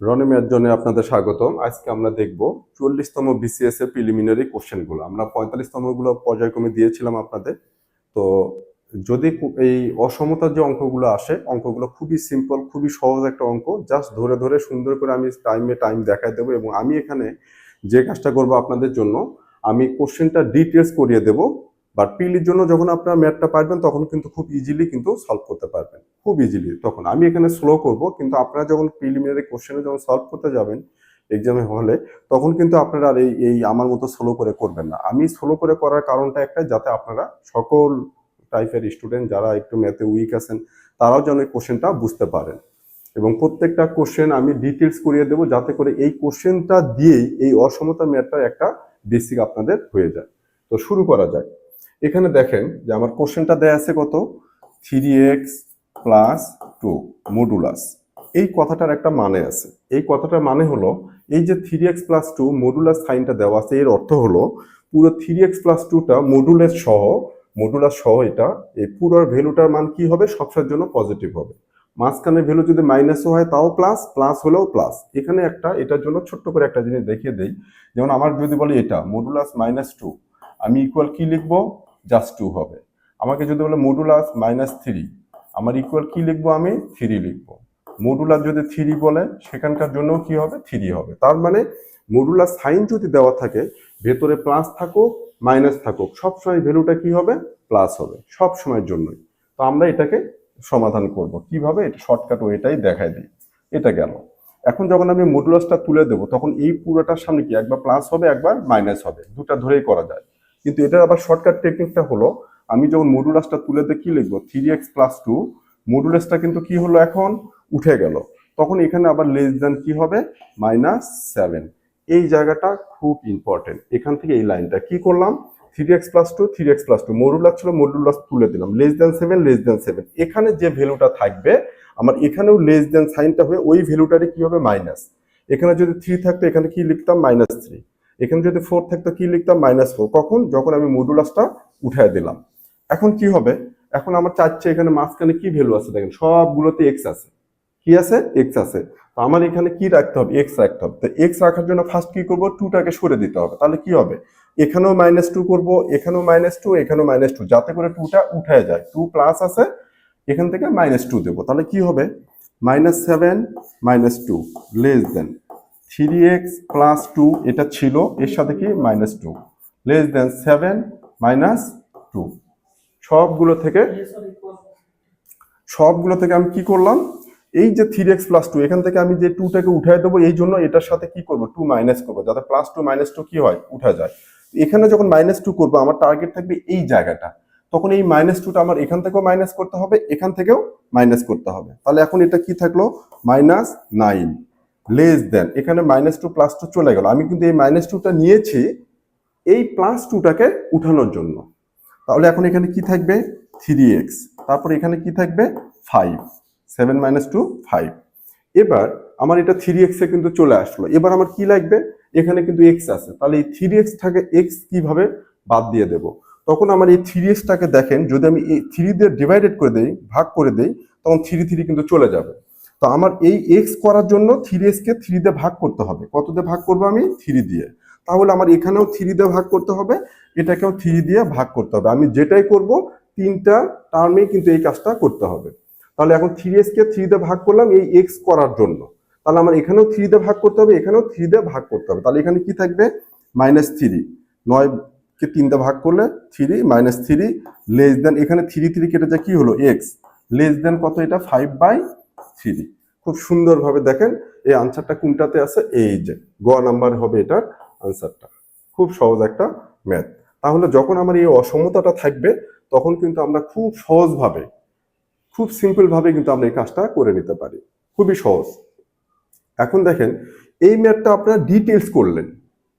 Roni math জোনে আপনাদের স্বাগতম। আজকে আমরা দেখব ৪০তম বিসিএস এর প্রিলিমিনারি কোশ্চেনগুলো। আমরা ৪৫তম গুলো পর্যায়ক্রমে দিয়েছিলাম আপনাদের। তো যদি এই অসমতার যে অঙ্কগুলো আসে, অঙ্কগুলো খুবই সিম্পল, খুবই সহজ একটা অঙ্ক। জাস্ট ধরে ধরে সুন্দর করে আমি টাইম দেখায় দেবো এবং আমি এখানে যে কাজটা করব আপনাদের জন্য, আমি কোশ্চেনটা ডিটেলস করিয়ে দেবো। বাট পিলির জন্য যখন আপনারা ম্যাথটা পারবেন তখন কিন্তু খুব ইজিলি কিন্তু সলভ করতে পারবেন, খুব ইজিলি। তখন আমি এখানে স্লো করব, কিন্তু আপনারা যখন প্রিলিমিনারি কোশ্চেনে যখন সলভ করতে যাবেন এক্সামে হলে, তখন কিন্তু আপনারা আর এই আমার মতো স্লো করে করবেন না। আমি স্লো করে করার কারণটা একটাই, যাতে আপনারা সকল টাইপের স্টুডেন্ট যারা একটু ম্যাথে উইক আছেন তারাও যেন এই কোশ্চেনটা বুঝতে পারেন। এবং প্রত্যেকটা কোশ্চেন আমি ডিটেলস করিয়ে দেবো, যাতে করে এই কোশ্চেনটা দিয়েই এই অসমতা ম্যাথটার একটা বেসিক আপনাদের হয়ে যায়। তো শুরু করা যাক। এখানে দেখেন যে আমার কোশ্চেনটা দেয়া আছে কত, 3x প্লাস 2 মডুলাস। এই কথাটার একটা মানে আছে। এই কথাটার মানে হলো, এই যে 3x প্লাস 2 মডুলাস সাইনটা দেওয়া আছে, এর অর্থ হলো পুরো 3x প্লাস 2টা মডুলাস সহ এটা এই পুরোর ভ্যালুটার মান কি হবে, সবসময়ের জন্য পজিটিভ হবে। মাঝখানে ভ্যালু যদি মাইনাসও হয় তাও প্লাস, প্লাস হলেও প্লাস। এখানে একটা এটার জন্য ছোট্ট করে একটা জিনিস দেখিয়ে দেই। যেমন আমার যদি বলি এটা মডুলাস -2, আমি ইকুয়াল কি লিখবো, জাস্ট 2 হবে। আমাকে যদি বলে মডুলাস -3, আমার ইকুয়াল কি লিখবো, আমি 3 লিখবো। মডুলাস যদি 3 বলে সেখানকার জন্য কি হবে, 3 হবে। তার মানে মডুলাস সাইন যদি দেওয়া থাকে, ভেতরে প্লাস থাকুক মাইনাস থাকুক, সবসময় ভ্যালুটা কি হবে, প্লাস হবে সব সময়ের জন্যই। তো আমরা এটাকে সমাধান করব কিভাবে, এটা শর্টকাট ওয়েটাই দেখায় দিই। এটা গেল। এখন যখন আমি মডুলাসটা তুলে দেবো, তখন এই পুরোটার সামনে কি একবার প্লাস হবে একবার মাইনাস হবে, দুটা ধরেই করা যায়। কিন্তু এটার আবার শর্টকাট টেকনিকটা হলো, আমি যখন মডুলাসটা তুলে দিয়ে কি লিখবো, 3x প্লাস 2, মডুলাসটা কিন্তু কি হলো, এখন উঠে গেল। তখন এখানে আবার লেস দেন কি হবে, -7। এই জায়গাটা খুব ইম্পর্টেন্ট। এখান থেকে এই লাইনটা কি করলাম, 3x plus 2, 3x plus 2 modulus ছিল, মডুলাস তুলে দিলাম, লেস দেন 7। এখানে যে ভ্যালুটা থাকবে, আমার এখানেও লেস দেন সাইনটা হয়ে ওই ভ্যালুটারে কি হবে, মাইনাস। এখানে যদি 3 থাকতো এখানে কি লিখতাম, -3। এখানে যদি 4 থাকতো কি লিখতাম, -4। কখন, যখন আমি মডুলাসটা উঠায় দিলাম। এখন কি হবে, এখন আমার চাচ্ছে এখানে মাঝখানে কি ভ্যালু আছে, দেখেন সবগুলোতে এক্স আছে। কি আছে, এক্স আছে। তো আমার এখানে কি রাখতে হবে, এক্স রাখতে হবে। তো এক্স রাখার জন্য ফার্স্ট কি করবো, 2টাকে সরে দিতে হবে। তাহলে কি হবে, এখানেও -2 করবো, এখানেও -2, এখানেও -2, যাতে করে 2টা উঠে যায়। 2 প্লাস আছে, এখান থেকে -2 দেবো। তাহলে কি হবে, -7 -2 লেস দেন 3x প্লাস 2, এটা ছিল, এর সাথে কি -2 লেস দেন 7 -2। সবগুলো থেকে আমি কি করলাম, এই যে 3x প্লাস 2, এখান থেকে আমি যে 2টাকে উঠাই দেবো, এই জন্য এটার সাথে কি করবো, 2 মাইনাস করবো, যাতে +2 -2 কি হয়, উঠা যায়। এখানে যখন -2 করবো, আমার টার্গেট থাকবে এই জায়গাটা। তখন এই -2টা আমার এখান থেকেও মাইনাস করতে হবে, এখান থেকেও মাইনাস করতে হবে। তাহলে এখন এটা কি থাকলো, -9 লেস দেন, এখানে -2 +2 চলে গেল। আমি কিন্তু এই -2টা নিয়েছি এই +2টাকে উঠানোর জন্য। তাহলে এখন এখানে কি থাকবে, 3x, তারপর এখানে কি থাকবে, 5, 7 - 2 5। এবার আমার এটা 3x এ কিন্তু চলে আসলো। এবার আমার কি লাগবে, এখানে কিন্তু x আছে। তাহলে এই 3x টাকে x কিভাবে বাদ দিয়ে দেব, তখন আমার এই 3x টাকে দেখেন, যদি আমি এই 3 দিয়ে ডিভাইডেড করে দেই, ভাগ করে দেই, তখন 3 কিন্তু চলে যাবে। তো আমার এই x করার জন্য 3x কে 3 দিয়ে ভাগ করতে হবে। কত দিয়ে ভাগ করবো, আমি 3 দিয়ে। তাহলে আমার এখানেও 3 দিয়ে ভাগ করতে হবে, এটাকেও 3 দিয়ে ভাগ করতে হবে। আমি যেটাই করব, তিনটা টার্মে কিন্তু এই কাজটা করতে হবে। তাহলে এখন 3x কে 3 দিয়ে ভাগ করলাম এই x করার জন্য। তাহলে আমার এখানেও 3 দিয়ে ভাগ করতে হবে, এখানেও 3 দিয়ে ভাগ করতে হবে। তাহলে এখানে কি থাকবে, -3, 9 কে 3 দিয়ে ভাগ করলে 3 -3 লেস দেন, এখানে 3 কেটে যায়, কি হলো, x লেস দেন কত, এটা 5/3। খুব সুন্দরভাবে দেখেন এই আনসারটা কোনটাতে আছে, এই যে গ নাম্বার হবে এটার আনসারটা। খুব সহজ একটা ম্যাথ। তাহলে যখন আমার এই অসমতাটা থাকবে, তখন কিন্তু আমরা খুব সহজভাবে, খুব সিম্পল ভাবে কিন্তু আমরা এই কাজটা করে নিতে পারি, খুবই সহজ। এখন দেখেন, এই ম্যাথটা আপনারা ডিটেলস করলেন,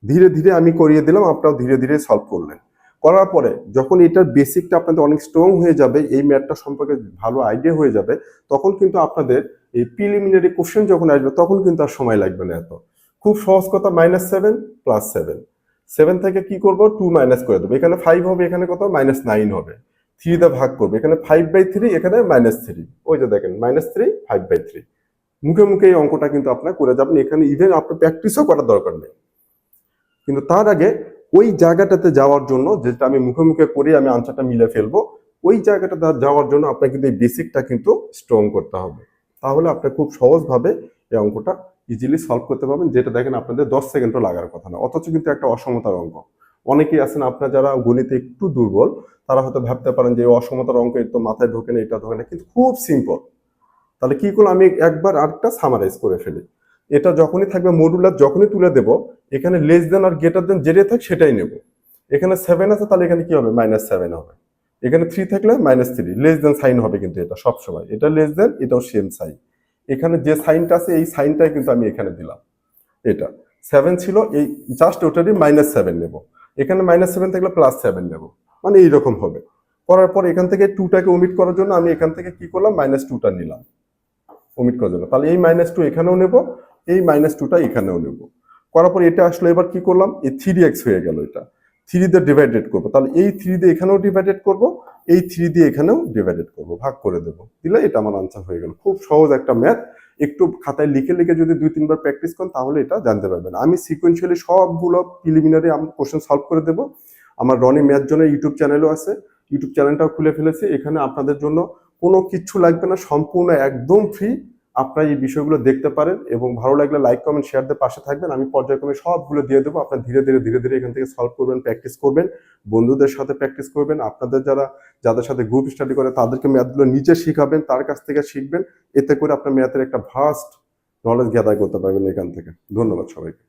ধীরে ধীরে আমি করিয়ে দিলাম, আপনারাও ধীরে ধীরে সলভ করলেন। করার পরে যখন এটার বেসিকটা আপনাদের অনেক স্ট্রং হয়ে যাবে, এই ম্যাথটা সম্পর্কে ভালো আইডিয়া হয়ে যাবে, তখন কিন্তু আপনাদের এই প্রিলিমিনারি কোশ্চেন যখন আসবে, তখন কিন্তু আর সময় লাগবে না এত। খুব সহজ কথা, -7 + 7, 7 থেকে কি করব, 2 মাইনাস করে দেবো। এখানে 5 হবে, এখানে কত, -9 হবে। 3 দিয়ে ভাগ করবে, এখানে 5/3, এখানে -3, ওই যে দেখেন -3 5/3 মুখে মুখে এই অঙ্কটা কিন্তু আপনার করে যাবেন, এখানে ইভেন আপনার প্র্যাকটিসও করার দরকার নেই। কিন্তু তার আগে ওই জায়গাটাতে যাওয়ার জন্য, যেটা আমি মুখে মুখে করে আমি আনসারটা মিলে ফেলবো, ওই জায়গাটা যাওয়ার জন্য আপনাকে কিন্তু এই বেসিকটা কিন্তু স্ট্রং করতে হবে। তাহলে আপনি খুব সহজভাবে এই অঙ্কটা ইজিলি সলভ করতে পারবেন, যেটা দেখেন আপনাদের 10 সেকেন্ডও লাগার কথা না, অথচ কিন্তু একটা অসমতার অঙ্ক। অনেকেই আছেন আপনারা যারা গণিতে একটু দুর্বল, তারা হয়তো ভাবতে পারেন যে এই অসমতার অঙ্ক তো মাথায় ঢোকে না, এটা ঢোকে না, কিন্তু খুব সিম্পল। তাহলে কি করলাম, আমি একবার আরেকটা সামারাইজ করে ফেলি। এটা যখনই থাকবে মডুলার, যখনই তুলে দেব, এখানে লেস দেন আর গ্রেটার দেন যেটাই থাক সেটাই নেব। এখানে 7 আছে, তাহলে এখানে কি হবে, -7 হবে। এখানে 3 থাকলে -3, লেস দেন সাইন হবে কিন্তু এটা সবসময়, এটা লেস দেন, এটাও সেম সাইন। এখানে যে সাইনটা আছে এই সাইনটাই কিন্তু আমি এখানে দিলাম। এটা 7 ছিল, এই জাস্ট ওটারই -7 নেব। এখানে -7 থাকলে +7 নেব, মানে এইরকম হবে। করার পর এখান থেকে 2টাকে ওমিট করার জন্য আমি এখান থেকে কি করলাম, -2টা নিলাম ওমিট করার জন্য। তাহলে এই -2 এখানেও নেব, এই -2টা এখানেও নেব। করার পর এটা আসলে এবার কি করলাম, এই 3x হয়ে গেল, এটা 3 দিয়ে ডিভাইডেড করবো, তাহলে এই 3 দিয়ে এখানেও ডিভাইডেড করব, এই 3 দিয়ে এখানেও ডিভাইডেড করব, ভাগ করে দেব, দিলে এটা আমার আনসার হয়ে গেল। খুব সহজ একটা ম্যাথ, একটু খাতায় লিখে লিখে যদি 2-3 বার প্র্যাকটিস করেন তাহলে এটা জানতে পারবেন। আমি সিকোয়েন্সিয়ালি সবগুলো প্রিলিমিনারি কোশ্চেন সলভ করে দেব। আমার রনি ম্যাথ জন্য ইউটিউব চ্যানেলও আছে, ইউটিউব চ্যানেলটাও খুলে ফেলেছি। এখানে আপনাদের জন্য কোনো কিচ্ছু লাগবে না, সম্পূর্ণ একদম ফ্রি। আপনারা এই বিষয়গুলো দেখতে পারেন এবং ভালো লাগলে লাইক কমেন্ট শেয়ার দিয়ে পাশে থাকবেন। আমি পর্যায়ক্রমে সবগুলো দিয়ে দেবো, আপনারা ধীরে ধীরে ধীরে ধীরে এখান থেকে সলভ করবেন, প্র্যাকটিস করবেন, বন্ধুদের সাথে প্র্যাকটিস করবেন, আপনাদের যাদের সাথে গ্রুপ স্টাডি করে তাদেরকে ম্যাথগুলো নিজে শিখাবেন, তার কাছ থেকে শিখবেন। এতে করে আপনার ম্যাথের একটা ভাস্ট নলেজ গ্যাদার করতে পারবেন এখান থেকে। ধন্যবাদ সবাইকে।